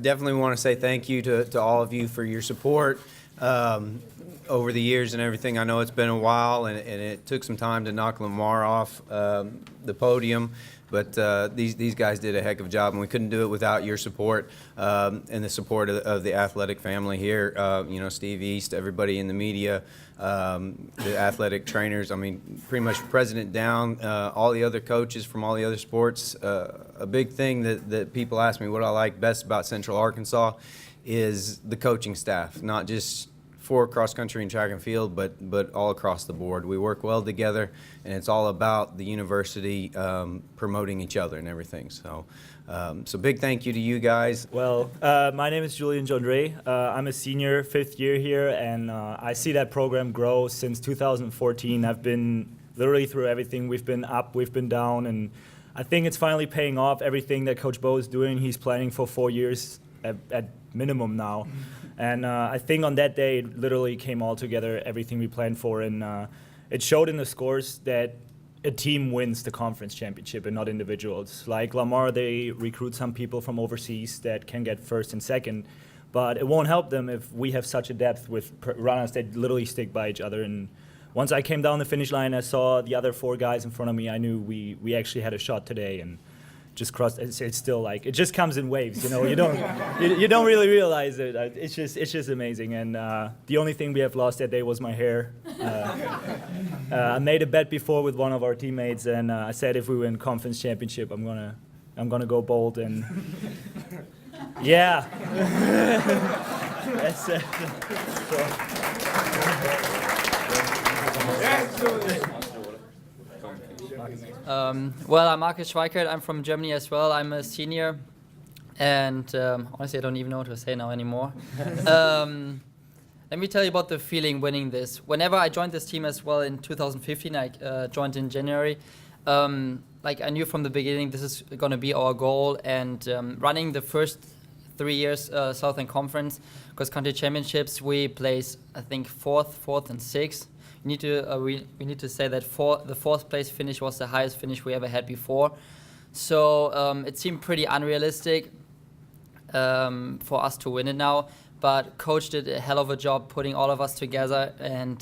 Definitely want to say thank you to all of you for your support over the years and everything. I know it's been a while, and it took some time to knock Lamar off the podium, but these guys did a heck of a job, and we couldn't do it without your support and the support of the athletic family here. Steve East, everybody in the media, the athletic trainers. I mean, pretty much president down, all the other coaches from all the other sports. A big thing that people ask me what I like best about Central Arkansas is the coaching staff, not just for cross country and track and field, but all across the board. We work well together, and it's all about the university promoting each other and everything. So big thank you to you guys. Well, my name is Julian Jondre. I'm a senior, 5th year here, and I see that program grow since 2014. I've been literally through everything. We've been up, we've been down, and I think it's finally paying off. Everything that Coach Bo is doing, he's planning for 4 years at minimum now. And I think on that day, it literally came all together, everything we planned for. And it showed in the scores that a team wins the conference championship and not individuals. Like Lamar, they recruit some people from overseas that can get first and second. But it won't help them if we have such a depth with runners that literally stick by each other. And once I came down the finish line, I saw the other 4 guys in front of me. I knew we actually had a shot today. And just crossed. It's still like it just comes in waves, You don't you don't really realize it. It's just amazing. And the only thing we have lost that day was my hair. I made a bet before with one of our teammates, and I said if we win conference championship, I'm gonna go bold and yeah. That's it. Well, I'm Markus Schweikert. I'm from Germany as well. I'm a senior, and honestly, I don't even know what to say now anymore. Let me tell you about the feeling winning this. Whenever I joined this team as well in 2015, I joined in January. I knew from the beginning this is going to be our goal, and running the first 3 years Southland Conference cross country championships, we placed I think fourth, and sixth. We need to say that the 4th place finish was the highest finish we ever had before. So it seemed pretty unrealistic for us to win it now. But Coach did a hell of a job putting all of us together. And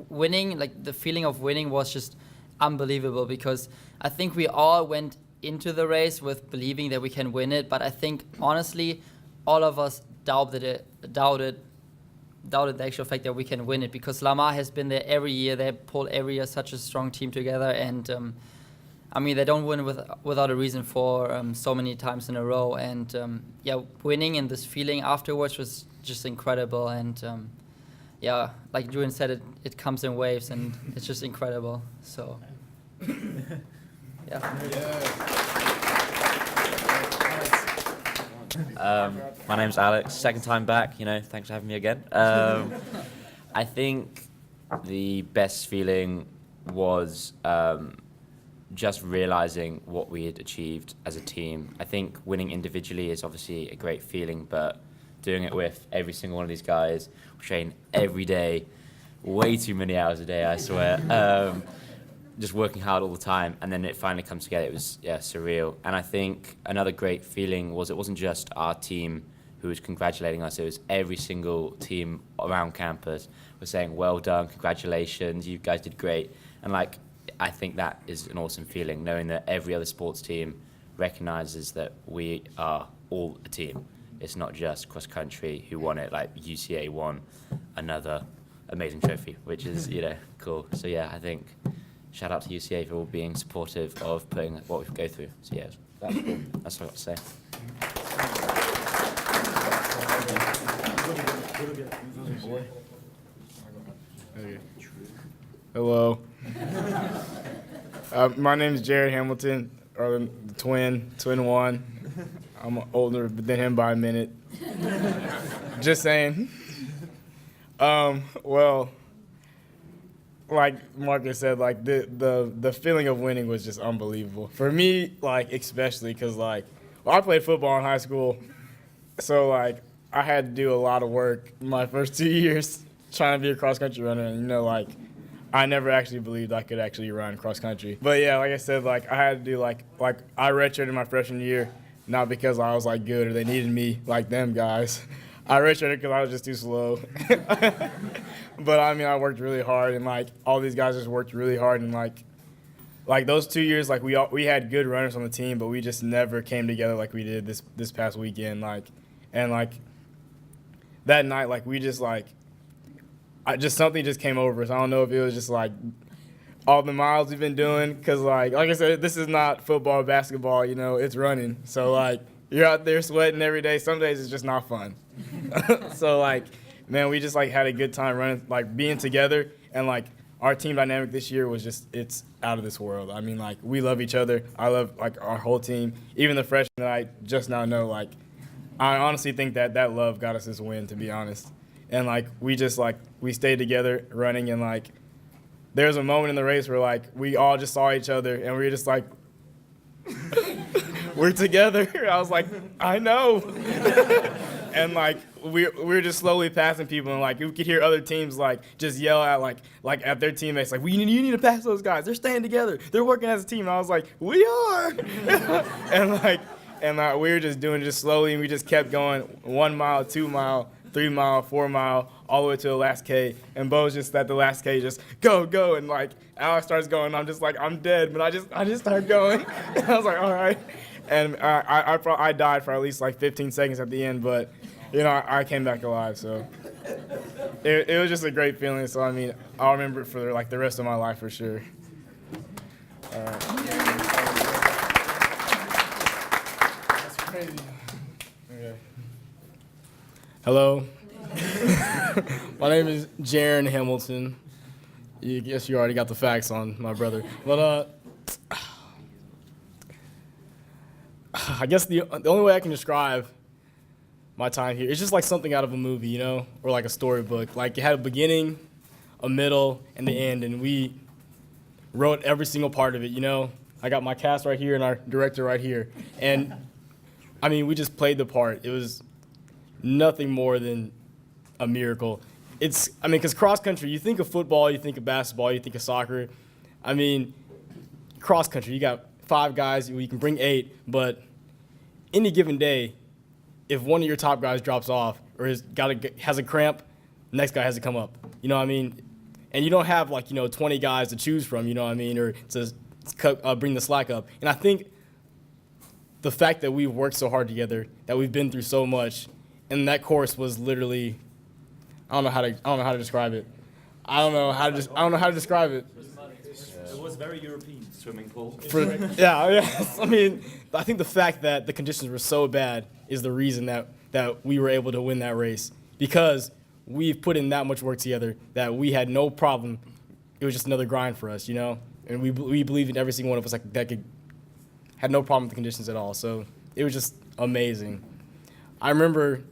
winning, the feeling of winning was just unbelievable, because I think we all went into the race with believing that we can win it. But I think, honestly, all of us doubted the actual fact that we can win it, because Lamar has been there every year. They pull every year such a strong team together, and they don't win without a reason for so many times in a row. And winning and this feeling afterwards was just incredible. And like Julian said, it comes in waves, and it's just incredible. So My name's Alex, second time back, thanks for having me again. I think the best feeling was just realizing what we had achieved as a team. I think winning individually is obviously a great feeling, but doing it with every single one of these guys, we train every day, way too many hours a day, I swear. Just working hard all the time, and then it finally comes together. It was surreal. And I think another great feeling was it wasn't just our team who was congratulating us, it was every single team around campus was saying, well done, congratulations, you guys did great. And I think that is an awesome feeling, knowing that every other sports team recognizes that we are all a team. It's not just cross country who won it, UCA won another amazing trophy, which is, cool. So I think shout out to UCA for all being supportive of putting what we go through. So that's cool. That's what I've got to say. Hello. My name is Jared Hamilton, or the twin one. I'm older than him by a minute. Just saying. Well, like Marcus said, the feeling of winning was just unbelievable. For me, especially because I played football in high school, so I had to do a lot of work my first 2 years trying to be a cross country runner, and I never actually believed I could actually run cross country. But like I said, I had to do I redshirted my freshman year, not because I was like good or they needed me like them guys. I redshirted because I was just too slow. But I mean, I worked really hard, and like all these guys just worked really hard, and like those 2 years, like we had good runners on the team, but we just never came together like we did this past weekend. And that night, like we just something just came over us. I don't know if it was just like all the miles we've been doing, because like I said, this is not football, basketball, it's running. So like you're out there sweating every day. Some days it's just not fun. So like, man, we just like had a good time running, like being together, and like our team dynamic this year was just, it's out of this world. I mean, like we love each other. I love like our whole team, even the freshmen that I just now know. Like I honestly think that love got us this win, to be honest. And like we stayed together running, and like there was a moment in the race where like we all just saw each other and we were just like, we're together. I was like, I know. And like we were just slowly passing people, and like we could hear other teams like just yell at like at their teammates like, you need to pass those guys. They're staying together. They're working as a team. And I was like, we are. and we were just doing it just slowly, and we just kept going 1 mile, 2 mile, 3 mile, 4 mile, all the way to the last K. And Bo's just at the last K, just go. And like Alex starts going, I'm just like, I'm dead, but I just start going. And I was like, all right. And I died for at least like 15 seconds at the end, but I came back alive. So it was just a great feeling. So I mean, I'll remember it for like the rest of my life for sure. All right. That's crazy. Okay. Hello. My name is Jaron Hamilton. You guess you already got the facts on my brother. But I guess the only way I can describe my time here is just like something out of a movie, or like a storybook. Like it had a beginning, a middle, and the end, and we wrote every single part of it, I got my cast right here and our director right here. And I mean, we just played the part. It was nothing more than a miracle. Because cross country, you think of football, you think of basketball, you think of soccer. I mean, cross country, you got 5 guys, you can bring 8, but any given day, if one of your top guys drops off or has a cramp, the next guy has to come up. You know what I mean? And you don't have 20 guys to choose from, or to bring the slack up. And I think the fact that we've worked so hard together, that we've been through so much, and that course was literally, I don't know how to describe it. I don't know how to describe it. It was very European swimming pool. I mean, I think the fact that the conditions were so bad is the reason that we were able to win that race, because we've put in that much work together that we had no problem. It was just another grind for us, and we believed in every single one of us had no problem with the conditions at all. So it was just amazing. I remember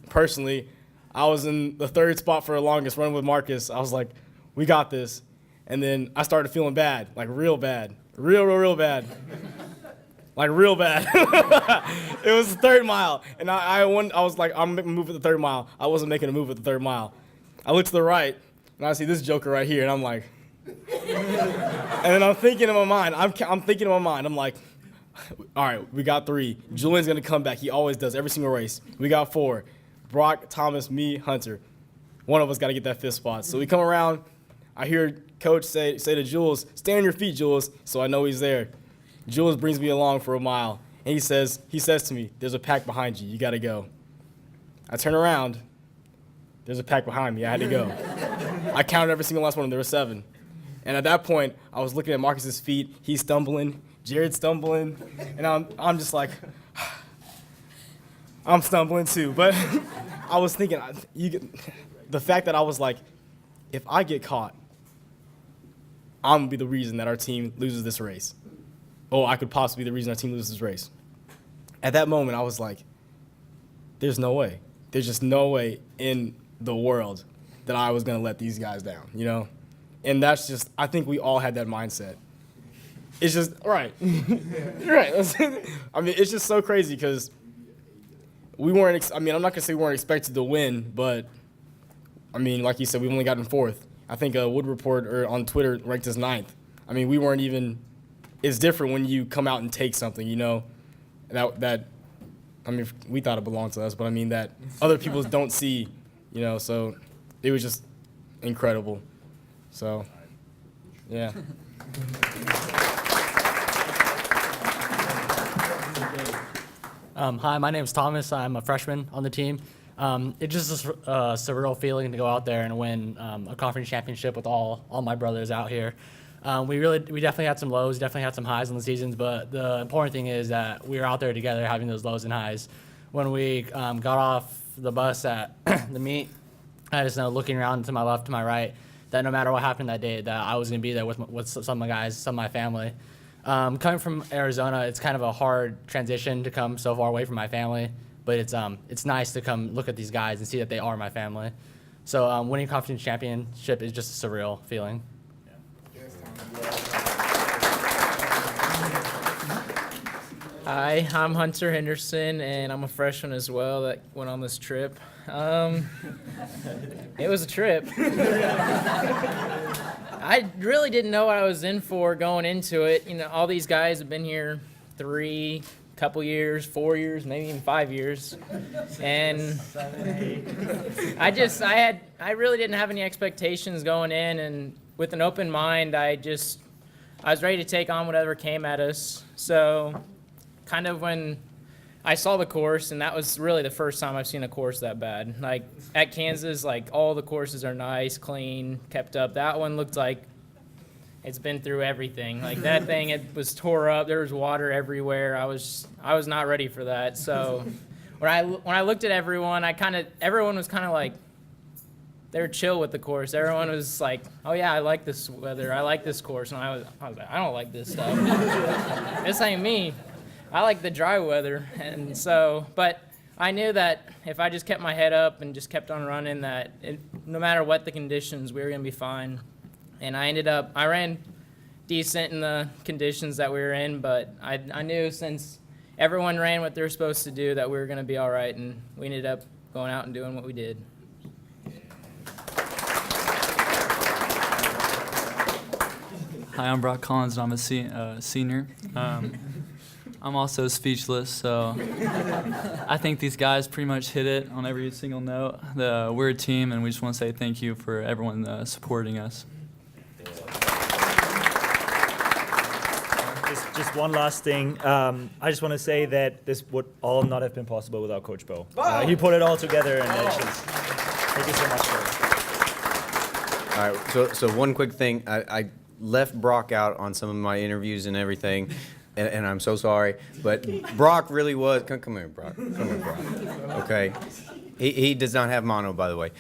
personally, I was in the 3rd spot for the longest, running with Marcus. I was like, we got this. And then I started feeling bad, like real bad, real bad, like real bad. It was the 3rd mile, and I was like, I'm making a move at the 3rd mile. I wasn't making a move at the 3rd mile. I look to the right, and I see this joker right here, and I'm like, and then I'm thinking in my mind, I'm like, all right, we got 3. Julian's gonna come back. He always does every single race. We got 4. Brock, Thomas, me, Hunter. One of us got to get that 5th spot. So we come around. I hear Coach say to Jules, "Stay on your feet, Jules." So I know he's there. Jules brings me along for a mile, and he says to me, "There's a pack behind you. You got to go." I turn around. There's a pack behind me. I had to go. I counted every single last one, and there were 7. And at that point, I was looking at Marcus's feet. He's stumbling. Jared's stumbling. And I'm just like, I'm stumbling too. But I was thinking, the fact that I was like, if I get caught, I'm going to be the reason that our team loses this race. Or I could possibly be the reason our team loses this race. At that moment, I was like, there's no way. There's just no way in the world that I was going to let these guys down, And that's just, I think we all had that mindset. It's just, right. Right. I mean, it's just so crazy because we weren't, I'm not going to say we weren't expected to win, but, I mean, like you said, we've only gotten 4th. I think a Wood Report on Twitter ranked us 9th. I mean, we weren't even, it's different when you come out and take something, that I mean, we thought it belonged to us, but I mean that other people don't see, you know, so it was just incredible. So, yeah. Hi, my name is Thomas. I'm a freshman on the team. It's just a surreal feeling to go out there and win a conference championship with all my brothers out here. We definitely had some lows, definitely had some highs in the seasons, but the important thing is that we were out there together having those lows and highs. When we got off the bus at the meet, I just know looking around to my left, to my right, that no matter what happened that day, that I was going to be there with some of my guys, some of my family. Coming from Arizona, it's kind of a hard transition to come so far away from my family, but it's nice to come look at these guys and see that they are my family. So winning conference championship is just a surreal feeling. Hi, I'm Hunter Henderson, and I'm a freshman as well that went on this trip. It was a trip. I really didn't know what I was in for going into it. You know, all these guys have been here 3, couple years, 4 years, maybe even 5 years. And I really didn't have any expectations going in, and with an open mind, I was ready to take on whatever came at us. So kind of when I saw the course, and that was really the first time I've seen a course that bad. Like at Kansas, like all the courses are nice, clean, kept up. That one looked like it's been through everything. Like that thing, it was tore up. There was water everywhere. I was not ready for that. So when I looked at everyone, everyone was kind of like, they were chill with the course. Everyone was like, oh yeah, I like this weather. I like this course. And I was like, I don't like this stuff. This ain't me. I like the dry weather. And so, but I knew that if I just kept my head up and just kept on running, that no matter what the conditions, we were going to be fine. And I ran decent in the conditions that we were in, but I knew since everyone ran what they were supposed to do that we were going to be all right, and we ended up going out and doing what we did. Hi, I'm Brock Collins, and I'm a senior. I'm also speechless, so I think these guys pretty much hit it on every single note. We're a team, and we just want to say thank you for everyone supporting us. Just one last thing. I just want to say that this would all not have been possible without Coach Bo. He put it all together, and it's just, thank you so much for it. All right, so one quick thing. I left Brock out on some of my interviews and everything, and I'm so sorry. But Brock really was. Come here, Brock. Come here, Brock. Okay. He does not have mono, by the way.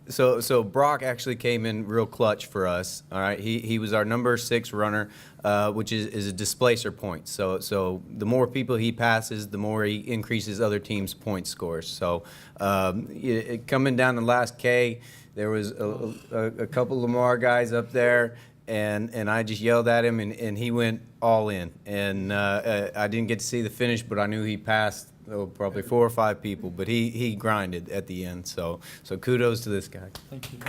So Brock actually came in real clutch for us. All right, he was our number 6 runner, which is a displacer point. So the more people he passes, the more he increases other teams' point scores. So coming down the last K, there was a couple Lamar guys up there, and I just yelled at him, and he went all in. And I didn't get to see the finish, but I knew he passed probably 4 or 5 people, but he grinded at the end. So kudos to this guy. Thank you.